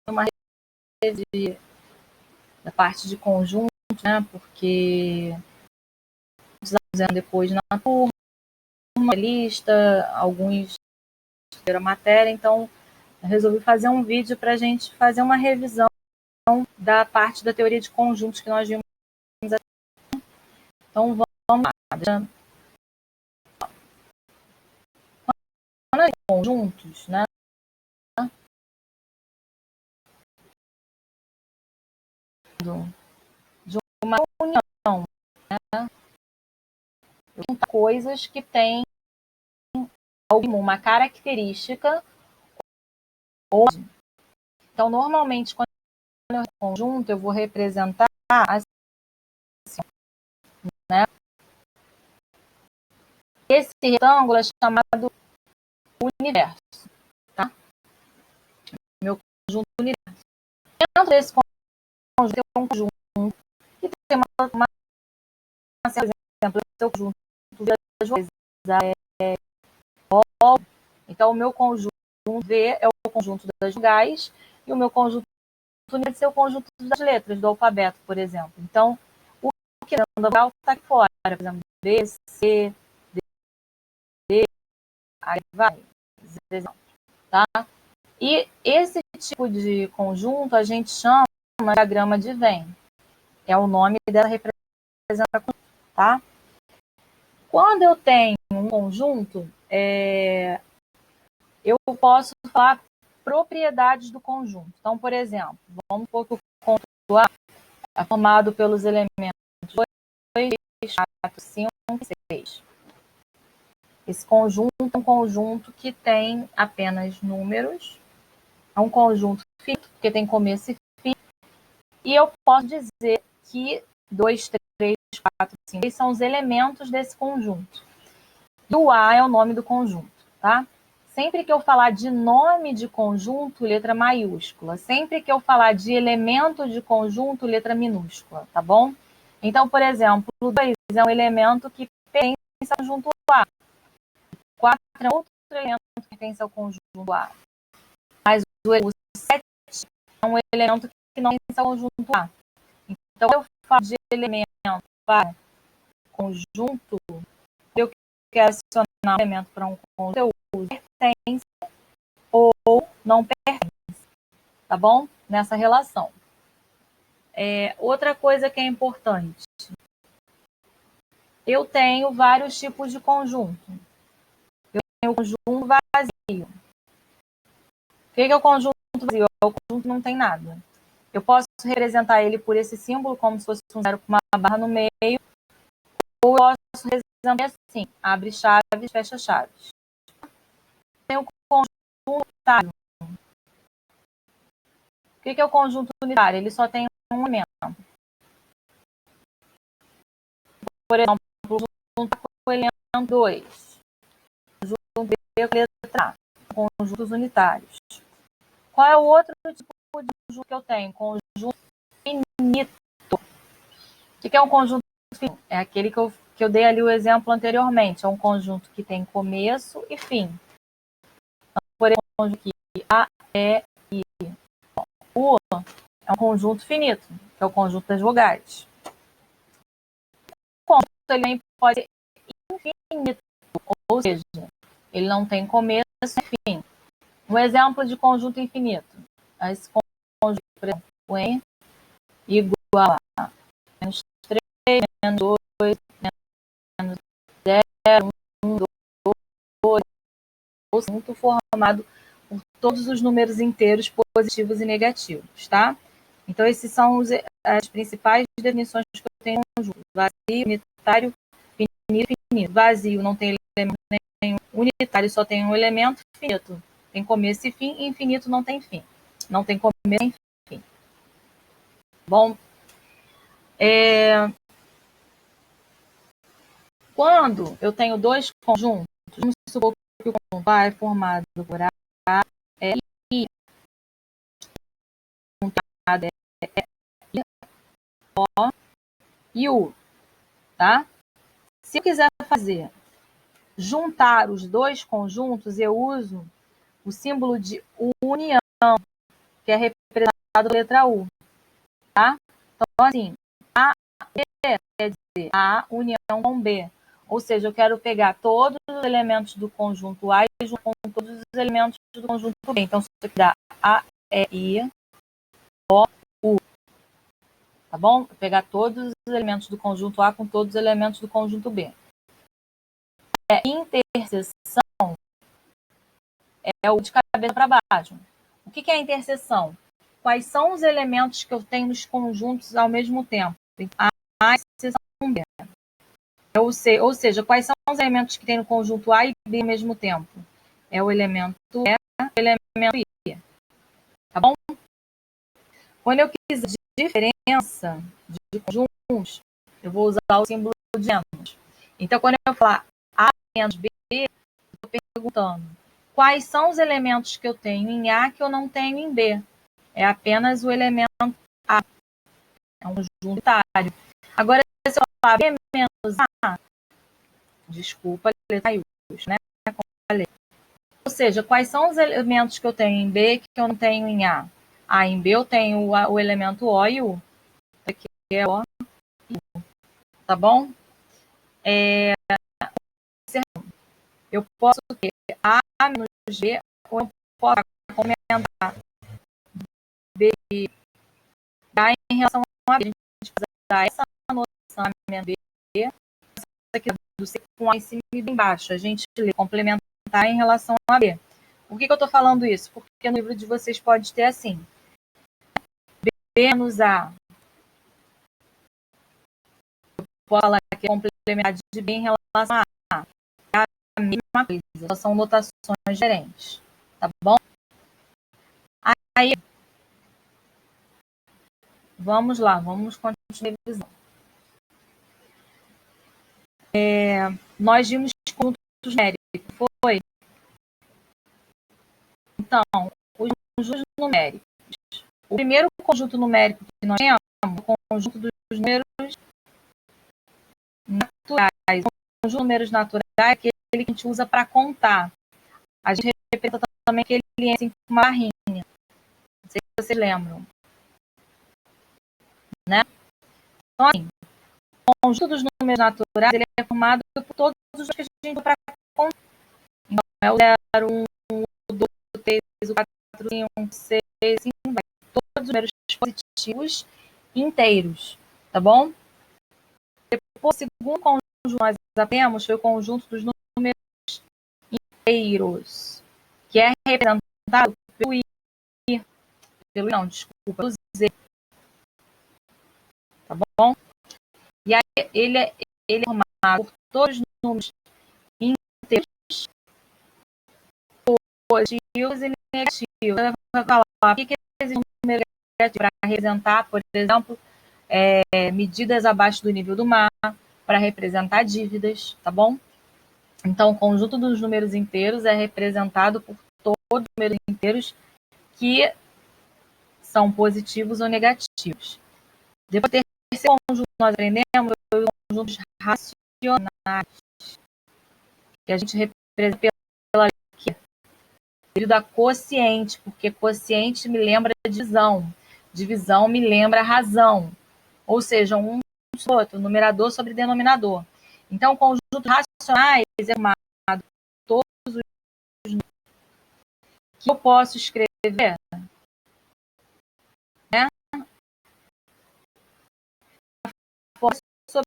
uma rede da parte de conjunto, né? Porque fizemos depois na turma, lista, alguns tiveram matéria, então eu resolvi fazer um vídeo para a gente fazer uma revisão da parte da teoria de conjuntos que nós vimos. Então vamos lá. Quando conjuntos, né? De uma união, né? Coisas que têm alguma característica. Então, normalmente, quando eu conjunto, eu vou representar assim, né? Esse retângulo é chamado universo, tá? Meu conjunto universo. Dentro desse conjunto, tem um conjunto que tem uma por exemplo, seu conjunto das vogais é O. Então, o meu conjunto V é o conjunto das vogais e o meu conjunto universo é o conjunto das letras do alfabeto, por exemplo. Então, o que não da vogal está aqui fora, por exemplo, B, C, D, aí vai, tá? E esse tipo de conjunto a gente chama de diagrama de Venn. É o nome dela representação, tá? Quando eu tenho um conjunto, eu posso falar propriedades do conjunto. Então, por exemplo, vamos supor que o conjunto A é formado pelos elementos 2, 3, 4, 5 e 6. Esse conjunto é um conjunto que tem apenas números, é um conjunto finito, porque tem começo e fim, e eu posso dizer que 2, 3, 4, 5, 6 são os elementos desse conjunto. E o A é o nome do conjunto, tá? Sempre que eu falar de nome de conjunto, letra maiúscula. Sempre que eu falar de elemento de conjunto, letra minúscula, tá bom? Então, por exemplo, o 2 é um elemento que pertence ao conjunto A. 4 é outro elemento que pertence ao conjunto A. Mas o 7 é um elemento que não pertence ao conjunto A. Então, eu falo de elemento para conjunto, eu quero adicionar um elemento para um conjunto, eu uso pertence ou não pertence, tá bom? Nessa relação. Outra coisa que é importante, eu tenho vários tipos de conjunto. Eu tenho o conjunto vazio. O que é o conjunto vazio? É o conjunto que não tem nada. Eu posso representar ele por esse símbolo, como se fosse um zero com uma barra no meio, ou eu posso representar assim, abre chaves, fecha chaves. Tem o conjunto unitário. O que é o conjunto unitário? Ele só tem um elemento. Por exemplo, o conjunto com o elemento 2. O conjunto B com a letra A. Conjuntos unitários. Qual é o outro tipo de conjunto que eu tenho? Conjunto finito. O que é um conjunto finito? É aquele que eu dei ali o exemplo anteriormente. É um conjunto que tem começo e fim. Então, por exemplo, o conjunto aqui, A, E, I. U é um conjunto finito, que é o conjunto das vogais. O conjunto ele pode ser infinito, ou seja, ele não tem começo e fim. Um exemplo de conjunto infinito. Esse conjunto, por exemplo, n igual a menos 3, menos 2, menos 0, 1, 2, conjunto formado por todos os números inteiros positivos e negativos, tá? Então, esses são as principais definições que eu tenho de conjunto. Vazio, unitário, finito, finito. Vazio não tem elemento nenhum. Unitário só tem um elemento. Finito tem começo e fim. E infinito não tem fim. Não tem começo nem fim. Bom, quando eu tenho dois conjuntos, vamos supor que o conjunto A é formado por A, L, I, O e U, tá? Se eu quiser juntar os dois conjuntos, eu uso o símbolo de união, que é pela letra U, tá? Então, assim, A B quer dizer A união com B. Ou seja, eu quero pegar todos os elementos do conjunto A e junto com todos os elementos do conjunto B. Então, se eu quiser A, E, I, O, U. Tá bom? Vou pegar todos os elementos do conjunto A com todos os elementos do conjunto B. Interseção é o de cabeça para baixo. O que é a interseção? Quais são os elementos que eu tenho nos conjuntos ao mesmo tempo? A interseção B. Ou seja, quais são os elementos que tem no conjunto A e B ao mesmo tempo? É o elemento E e o elemento I. Tá bom? Quando eu quiser diferença de conjuntos, eu vou usar o símbolo de menos. Então, quando eu falar A menos B, eu estou perguntando quais são os elementos que eu tenho em A que eu não tenho em B. É apenas o elemento A. É um conjunto unitário. Agora, se eu falar B menos A, desculpa, letra I, né? Ou seja, quais são os elementos que eu tenho em B que eu não tenho em A? Em B eu tenho o elemento O e U. Aqui é O e U. Tá bom? Eu posso ter A menos B, ou eu posso comentar B e A em relação a B. A gente precisa dar essa noção A menos B, essa aqui do C com A em cima e embaixo. A gente lê complementar em relação a B. Por que eu estou falando isso? Porque no livro de vocês pode ter assim. B menos A. Eu posso falar que é complementar de B em relação a A. É a mesma coisa, só são notações diferentes. Tá bom? Aí, vamos lá, vamos continuar a revisão. Nós vimos conjuntos numéricos, foi? Então, os conjuntos numéricos. O primeiro conjunto numérico que nós temos é o conjunto dos números naturais. O conjunto de números naturais é aquele que a gente usa para contar. A gente representa também aquele assim com uma barrinha. Não sei se vocês lembram. Né? Então, assim, o conjunto dos números naturais ele é formado por todos os que a gente usa para contar. Então, é o 0, 1, o 2, o 3, o 4, o 5, 6, todos os números positivos inteiros, tá bom? Depois, o segundo conjunto que nós aprendemos foi o conjunto dos números inteiros, que é representado pelo I, pelo Z, tá bom? E aí ele é formado por todos os números inteiros, positivos e negativos. Eu vou falar o que existe número negativo para representar, por exemplo, medidas abaixo do nível do mar, para representar dívidas, tá bom? Então, o conjunto dos números inteiros é representado por todos os números inteiros que são positivos ou negativos. Depois, o terceiro conjunto que nós aprendemos foi os conjuntos racionais, que a gente representa pela período da quociente, porque quociente me lembra divisão, divisão me lembra razão, ou seja, um sobre outro, numerador sobre denominador. Então, o conjunto racionais é formado por todos os números que eu posso escrever, né? Sobre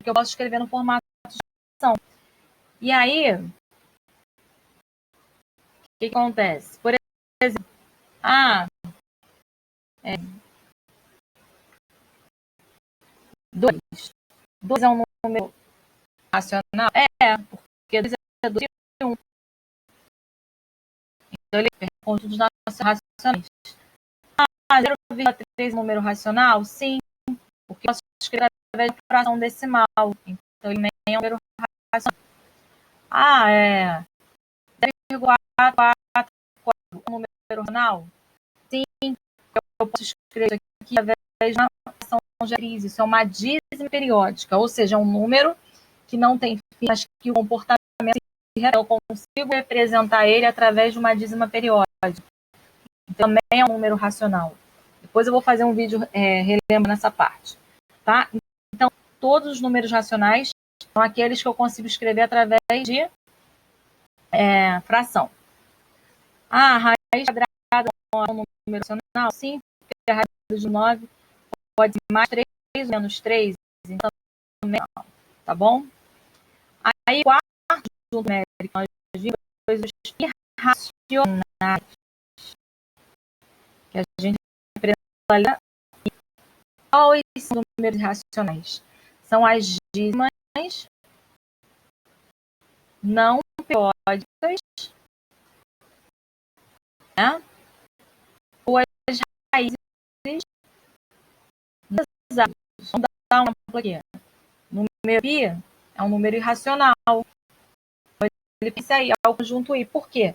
que eu posso escrever no formato de fração. E aí, o que acontece? Por exemplo, 2. 2 é um número racional? Porque 2 é 2 e 1. Então, ele é um conjunto dos racionais. 0,3 é um número racional? Sim, porque eu posso escrever através de fração decimal. Então, ele nem é um número racional. 0,44 é um número racional? Sim, eu posso escrever aqui através de uma fração de matriz. Isso é uma dízima periódica, ou seja, um número que não tem fim, mas que o comportamento eu consigo representar ele através de uma dízima periódica. Então, também é um número racional. Depois eu vou fazer um vídeo relembrando essa parte, tá? Então, todos os números racionais são aqueles que eu consigo escrever através de fração. A raiz quadrada é um número racional? Sim, porque a raiz de 9 pode ser mais 3 ou menos 3, então não, tá bom? Aí, quarto conjunto numérico, nós vimos coisas irracionais, que a gente representa ali. Quais são os números irracionais? São as dízimas não periódicas, né? Ou as raízes exatas. Vamos dar um exemplo aqui. O número π é um número irracional. Ele pensa aí, é o conjunto I. Por quê?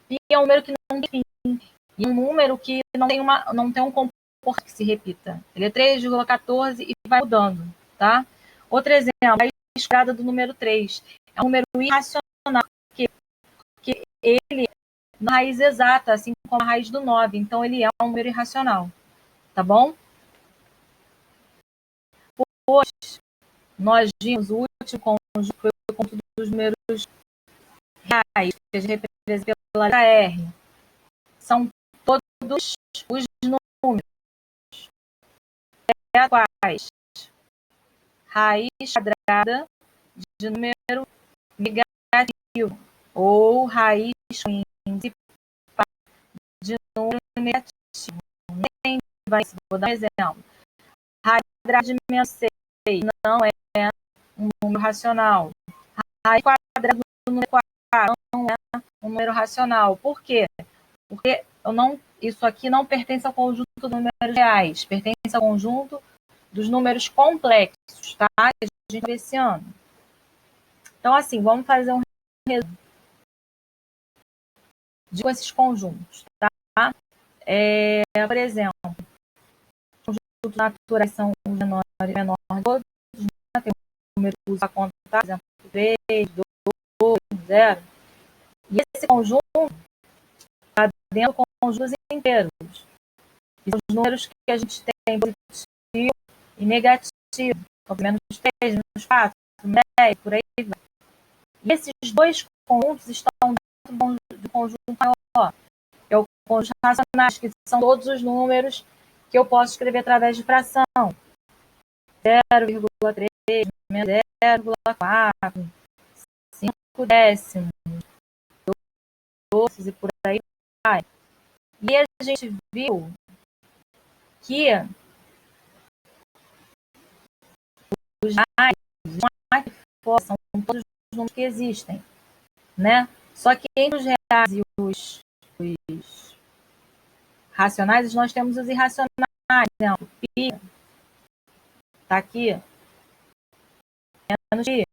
Π é um número que não tem fim. E um número que não tem um comportamento que se repita. Ele é 3,14 e vai mudando, tá? Outro exemplo, a raiz quadrada do número 3. É um número irracional, porque ele na raiz exata, assim como a raiz do 9. Então, ele é um número irracional. Tá bom? Depois, nós vimos o último conjunto, foi o conjunto dos números reais, que a gente representa pela letra R. São todos os números quais raiz quadrada de número negativo ou raiz principal de número negativo. Vou dar um exemplo. Raiz quadrada de menos 6 não é um número racional. Raiz quadrada do número 4 não é um número racional. Por quê? Porque isso aqui não pertence ao conjunto dos números reais, pertence ao conjunto dos números complexos, tá? Que a gente vê esse ano. Então, assim, vamos fazer um resumo com esses conjuntos, tá? Por exemplo, conjuntos naturais são os menores e menores de todos, né? Tem um número que usa a contar, por exemplo, 3, 2, 0. E esse conjunto está dentro do conjuntos inteiros. E são os números que a gente tem positivo e negativo. Menos 3, menos 4, menos 10, por aí vai. E esses dois conjuntos estão dentro do conjunto maior, que é o conjunto racionais, que são todos os números que eu posso escrever através de fração. 0,3, menos 0,4, 5 décimos, 12 e por aí vai. E a gente viu que os reais são todos os números que existem, né? Só que entre os reais e os racionais, nós temos os irracionais. Por exemplo, π está aqui, menos π,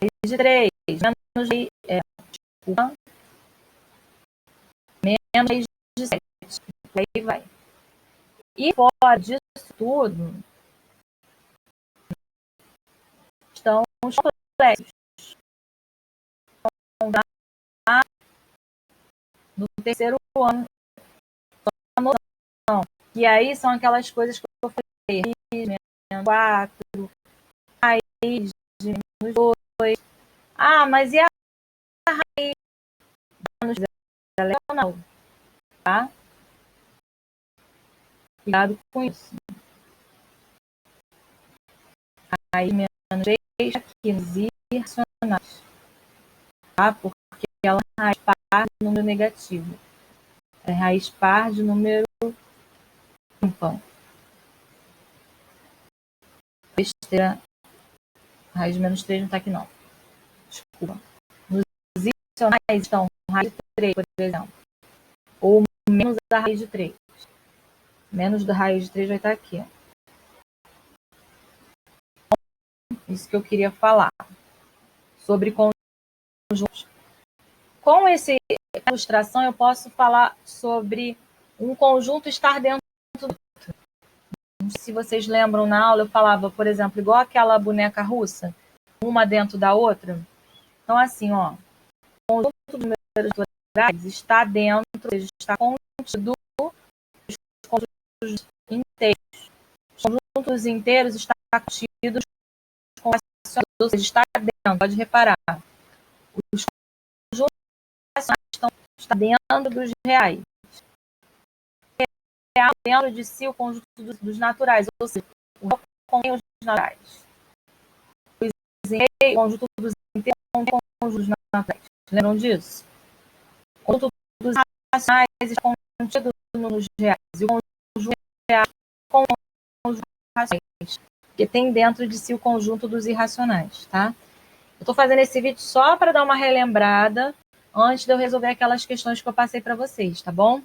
raiz de 3, menos π, menos raiz de 7, por aí vai. E fora disso tudo, estão os complexos. No terceiro ano, e aí são aquelas coisas que eu falei, menos 4, raiz de menos 2. Ah, mas e a raiz de menos 0? Não, tá? Cuidado com isso. Raiz de menos 3 aqui nos irracionais, tá? Porque ela é raiz par de número negativo. É raiz par de número ímpar. Besteira. Raiz de menos 3 não está aqui, não. Desculpa. Nos irracionais estão raiz de 3, por exemplo. Ou menos a raiz de 3. Menos da raiz de 3 vai estar aqui. Isso que eu queria falar. Sobre conjuntos. Com essa ilustração, eu posso falar sobre um conjunto estar dentro do outro. Não sei se vocês lembram, na aula eu falava, por exemplo, igual aquela boneca russa, uma dentro da outra. Então, assim, ó, o conjunto de números naturais está dentro, ou seja, está contido os conjuntos inteiros. Os conjuntos inteiros estão contidos com racionais, ou seja, está dentro, pode reparar. Os conjuntos racionais estão dentro dos reais. Real dentro de si o conjunto dos naturais, ou seja, o real contém os naturais. O conjunto dos inteiros contém o conjunto dos naturais. Lembram disso? O conjunto dos racionais está contido nos reais. E o conjunto real com o conjunto racionais, que tem dentro de si o conjunto dos irracionais, tá? Eu estou fazendo esse vídeo só para dar uma relembrada antes de eu resolver aquelas questões que eu passei para vocês, tá bom?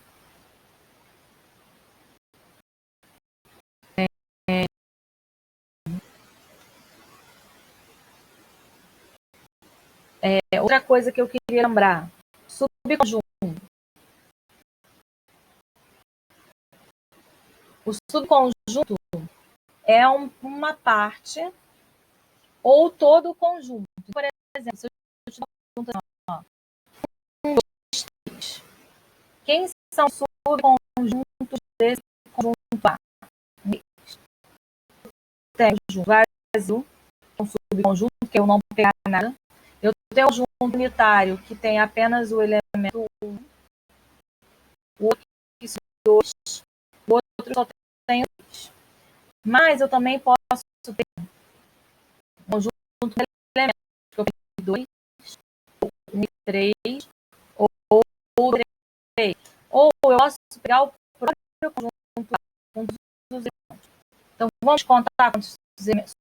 Outra coisa que eu queria lembrar, subconjunto. O subconjunto é uma parte ou todo o conjunto. Por exemplo, se eu te pergunto assim, 1, 2, 3. Quem são os subconjuntos desse conjunto A? Tem o conjunto vazio, um subconjunto que eu não pegar nada. Eu tenho um conjunto unitário que tem apenas o elemento 1, o outro que são 2, o outro só tem 3. Mas eu também posso ter um conjunto de elementos, que eu tenho 2, 1 e 3, ou 3. Ou eu posso pegar o próprio conjunto com todos os elementos. Então, vamos contar quantos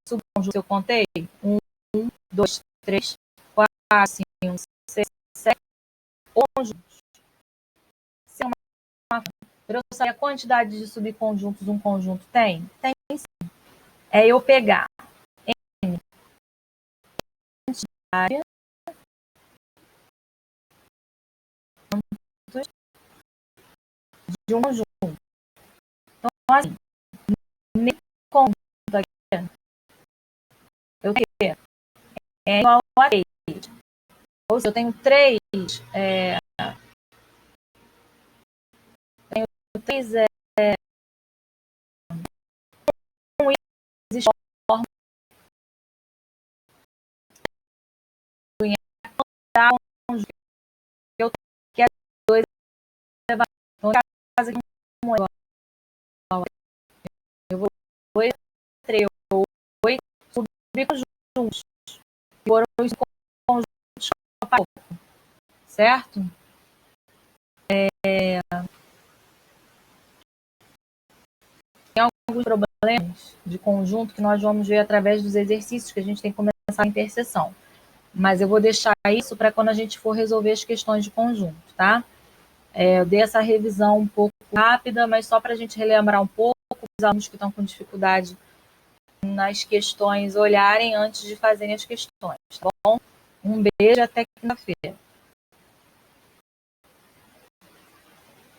subconjuntos eu contei? 1, 2, 3, 4, 5, 6, 7 conjuntos. Para eu saber a quantidade de subconjuntos um conjunto tem? Tem sim. É eu pegar N quantidade de um conjunto. Então, assim, nesse conjunto aqui, eu tenho é igual a 3. Ou seja, eu tenho 3, tenho 3 existe forma de dar um conjunto que eu tenho, que é 2 elevado. Então, caso aqui um igual, eu vou 2, 3, 8 subconjuntos. Foram os conjuntos certo? Tem alguns problemas de conjunto que nós vamos ver através dos exercícios que a gente tem que começar a interseção. Mas eu vou deixar isso para quando a gente for resolver as questões de conjunto, tá? Eu dei essa revisão um pouco rápida, mas só para a gente relembrar um pouco, os alunos que estão com dificuldade nas questões olharem antes de fazerem as questões, tá bom? Um beijo, até quinta-feira.